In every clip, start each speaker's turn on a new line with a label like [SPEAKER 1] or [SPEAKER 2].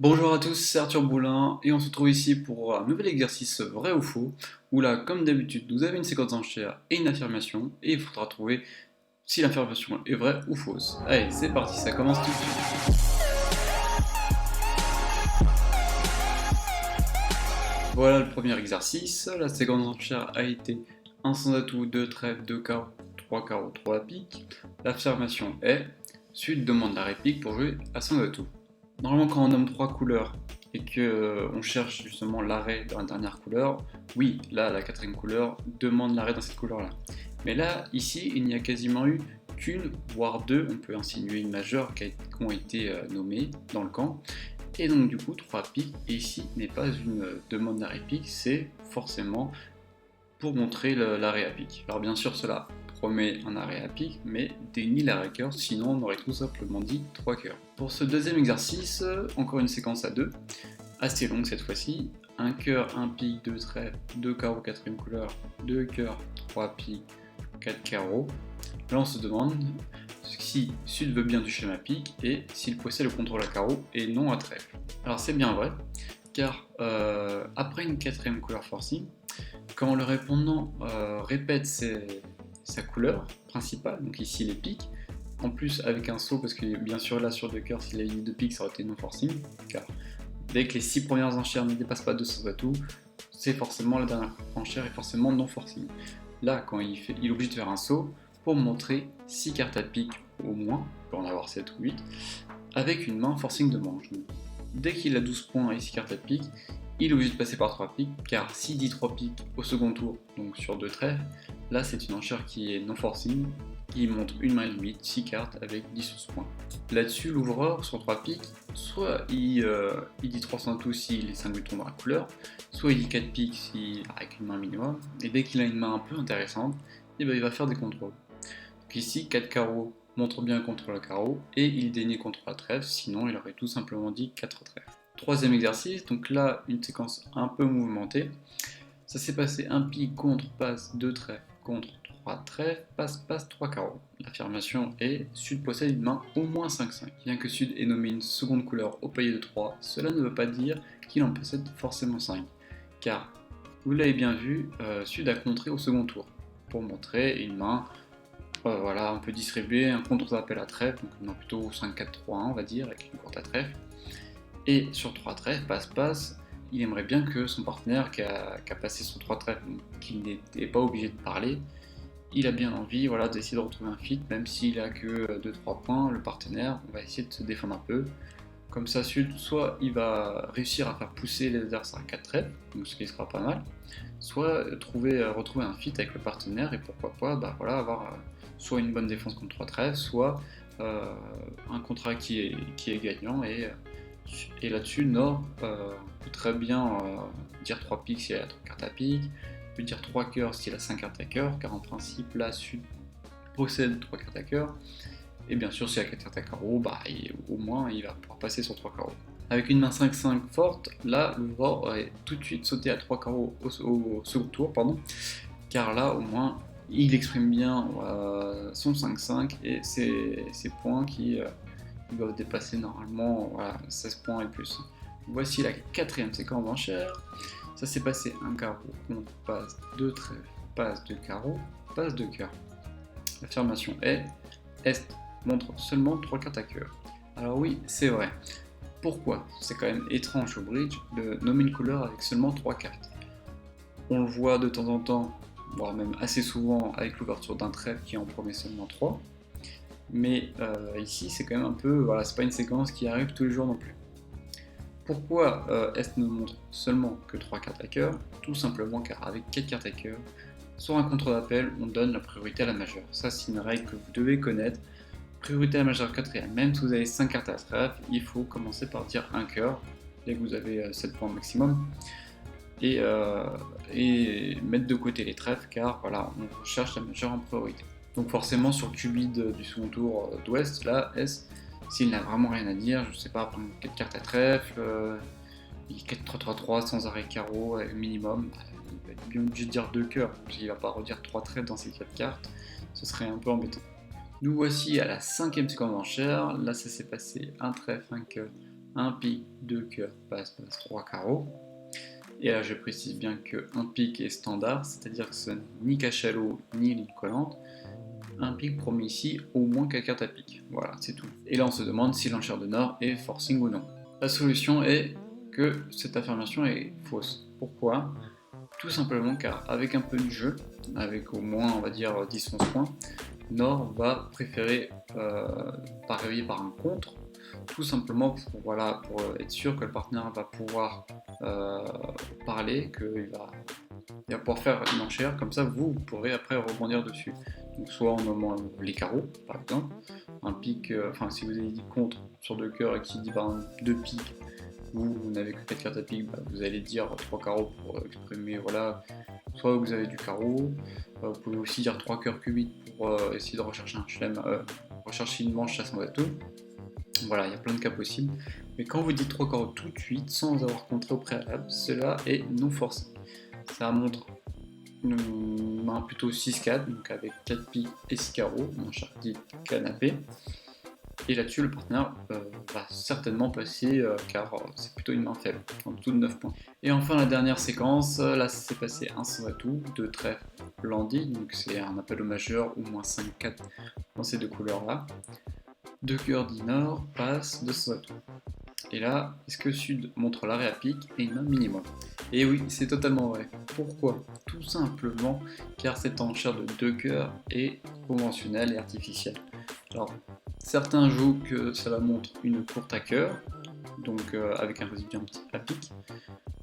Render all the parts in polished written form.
[SPEAKER 1] Bonjour à tous, c'est Arthur Boulin et on se retrouve ici pour un nouvel exercice vrai ou faux où là, comme d'habitude, vous avez une séquence d'enchères et une affirmation et il faudra trouver si l'affirmation est vraie ou fausse. Allez, c'est parti, ça commence tout de suite. Voilà le premier exercice, la séquence d'enchères a été un sans atout, 2 trèfles, 2 carreaux, 3 carreaux, 3 piques. L'affirmation est Sud demande la réplique pour jouer à sans atout. Normalement, quand on nomme trois couleurs et que on cherche justement l'arrêt dans la dernière couleur, oui, là, la quatrième couleur demande l'arrêt dans cette couleur-là. Mais là, ici, il n'y a quasiment eu qu'une, voire deux, on peut insinuer une majeure qui ont été nommées dans le camp. Et donc, du coup, trois piques, et ici n'est pas une demande d'arrêt pique, c'est forcément pour montrer l'arrêt à pique. Alors, bien sûr, cela promet un arrêt à pique, mais dénie l'arrêt cœur, sinon on aurait tout simplement dit 3 cœurs. Pour ce deuxième exercice, encore une séquence à 2, assez longue cette fois-ci. Un cœur, un pique, 2 trèfles, 2 carreaux quatrième couleur, 2 cœurs, 3 piques, 4 carreaux. Là on se demande si Sud veut bien du schéma pique et s'il possède le contrôle à carreau et non à trèfle. Alors c'est bien vrai, car après une quatrième couleur forcing, quand le répondant répète sa couleur principale, donc ici les piques, en plus avec un saut, parce que bien sûr là sur deux cœurs, s'il a eu deux piques, ça aurait été non forcing, car dès que les 6 premières enchères ne dépassent pas 200 atouts, c'est forcément la dernière enchère est forcément non forcing. Là, quand il est obligé de faire un saut pour montrer 6 cartes à pique au moins, il peut en avoir 7 ou 8, avec une main forcing de manche. Dès qu'il a 12 points et 6 cartes à pique, il est obligé de passer par 3 piques, car s'il dit 3 piques au second tour, donc sur 2 trèfles, là c'est une enchère qui est non forcing, qui montre une main limite, 6 cartes avec 10 points. Là-dessus, l'ouvreur, sur 3 piques, soit il dit 300 tout s'il est 5 boutons dans la couleur, soit il dit 4 piques avec une main minimum, et dès qu'il a une main un peu intéressante, et ben, il va faire des contrôles. Donc ici, 4 carreaux montre bien contre le carreau, et il dénie contre la trèfle, sinon il aurait tout simplement dit 4 trèfles. Troisième exercice, donc là, une séquence un peu mouvementée. Ça s'est passé un pique contre passe 2 trèfles contre 3 trèfles, passe passe 3 carreaux. L'affirmation est Sud possède une main au moins 5-5. Bien que Sud ait nommé une seconde couleur au paillet de 3, cela ne veut pas dire qu'il en possède forcément 5. Car, vous l'avez bien vu, Sud a contré au second tour pour montrer une main voilà, un peu distribuée, un contre-appel à trèfle, donc une main plutôt 5-4-3-1 on va dire, avec une courte à trèfle. Et sur 3 trèfles, passe-passe, il aimerait bien que son partenaire qui a passé son 3 trèfles, qu'il n'était pas obligé de parler, il a bien envie voilà, d'essayer de retrouver un fit, même s'il a que 2-3 points, le partenaire, on va essayer de se défendre un peu. Comme ça, Sud, soit il va réussir à faire pousser les adversaires à 4 trèfles, donc ce qui sera pas mal, soit retrouver un fit avec le partenaire et pourquoi pas bah, voilà, avoir soit une bonne défense contre 3 trèfles, soit un contrat qui est gagnant et là-dessus, Nord peut très bien dire 3 piques s'il a 3 cartes à pique, peut dire 3 cœurs s'il a 5 cartes à cœur, car en principe, là, Sud possède 3 cartes à cœur, et bien sûr, s'il a 4 cartes à carreau, bah, au moins, il va pouvoir passer sur 3 carreaux. Avec une main 5-5 forte, là, l'ouvreur aurait tout de suite sauté à 3 carreaux au second tour, pardon, car là, au moins, il exprime bien son 5-5 et ses points qui ils doivent dépasser normalement voilà, 16 points et plus. Voici la quatrième séquence d'enchères. Ça s'est passé un carreau, on passe 2 trèfles, passe 2 carreaux, passe 2 cœurs. L'affirmation Est montre seulement 3 cartes à cœur. Alors oui, c'est vrai. Pourquoi? C'est quand même étrange au bridge de nommer une couleur avec seulement 3 cartes. On le voit de temps en temps, voire même assez souvent avec l'ouverture d'un trèfle qui en promet seulement 3. Mais ici, c'est quand même un peu, voilà, c'est pas une séquence qui arrive tous les jours non plus. Pourquoi Est ne montre seulement que 3 cartes à cœur? Tout simplement car avec 4 cartes à cœur, sur un contre d'appel, on donne la priorité à la majeure. Ça, c'est une règle que vous devez connaître. Priorité à la majeure quatrième. Même si vous avez 5 cartes à trèfle, il faut commencer par dire un cœur, dès que vous avez 7 points maximum. Et mettre de côté les trèfles, car voilà, on cherche la majeure en priorité. Donc forcément sur le cubide du second tour d'ouest, là, S, s'il n'a vraiment rien à dire, je sais pas, prendre 4 cartes à trèfle, il 4-3-3-3 sans arrêt carreau minimum, il va être bien obligé de dire 2 cœurs, il va pas redire 3 trèfles dans ces 4 cartes, ce serait un peu embêtant. Nous voici à la cinquième séquence d'enchères, là ça s'est passé un trèfle, un cœur, un pic, 2 cœurs, passe, 3 carreaux. Et là, je précise bien qu'un pic est standard, c'est-à-dire que ce n'est ni cachalot ni ligne collante. Un pic promet ici au moins 4 cartes à pic. Voilà, c'est tout. Et là, on se demande si l'enchère de Nord est forcing ou non. La solution est que cette affirmation est fausse. Pourquoi? Tout simplement car avec un peu de jeu, avec au moins on va dire 10-11 points, Nord va préférer réveiller par un contre, tout simplement pour être sûr que le partenaire va pouvoir parler, qu'il va pouvoir faire une enchère, comme ça vous pourrez après rebondir dessus. Donc soit en nommant les carreaux par exemple, un pic, si vous avez dit contre sur 2 cœurs et qui dit par exemple 2 pics, vous n'avez que 4 cartes à pique, vous allez dire 3 carreaux pour exprimer, voilà, soit vous avez du carreau, vous pouvez aussi dire 3 cœurs Q8 pour essayer de rechercher un chelem, rechercher une manche à son bateau. Voilà, il y a plein de cas possibles. Mais quand vous dites 3 carreaux tout de suite, sans avoir contré au préalable, cela est non forcé. Ça montre une main plutôt 6-4, donc avec 4 piques et 6 carreaux, manche dit canapé. Et là-dessus, le partenaire va certainement passer car c'est plutôt une main faible, en dessous de 9 points. Et enfin, la dernière séquence, là, c'est passé un sans atout, 2 trèfles Landy, donc c'est un appel au majeur, ou moins 5-4 dans ces deux couleurs-là. 2 cœurs dit Nord, passe, 2 sans atout. Et là, est-ce que Sud montre l'arrêt à pic et une main minimum? Et oui, c'est totalement vrai. Pourquoi? Tout simplement car cette enchère de 2 cœurs est conventionnelle et artificielle. Alors, certains jouent que cela montre une courte à cœur, donc avec un résidu un petit à pic.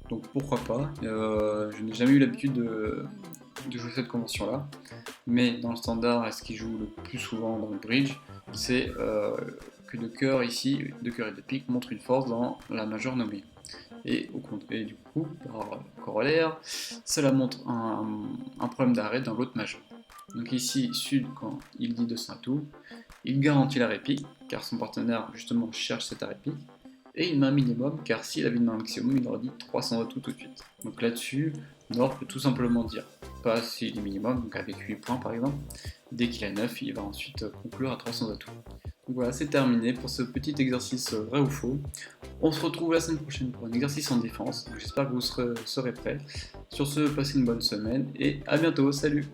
[SPEAKER 1] Donc pourquoi pas? Je n'ai jamais eu l'habitude de jouer cette convention-là, mais dans le standard, et ce qui joue le plus souvent dans le bridge, c'est que 2 cœurs ici, 2 cœurs et 2 piques montrent une force dans la majeure nommée. Et du coup, par corollaire, cela montre un problème d'arrêt dans l'autre majeur. Donc ici, Sud, quand il dit 200 atout, il garantit l'arrêt pic, car son partenaire justement cherche cet arrêt pic, et une main minimum, car s'il avait une main maximum, il aurait dit 300 atout tout de suite. Donc là-dessus, Nord peut tout simplement dire pas s'il est minimum, donc avec 8 points par exemple. Dès qu'il a 9, il va ensuite conclure à 300 atout. Donc voilà, c'est terminé pour ce petit exercice vrai ou faux. On se retrouve la semaine prochaine pour un exercice en défense. J'espère que vous serez prêts. Sur ce, passez une bonne semaine et à bientôt. Salut!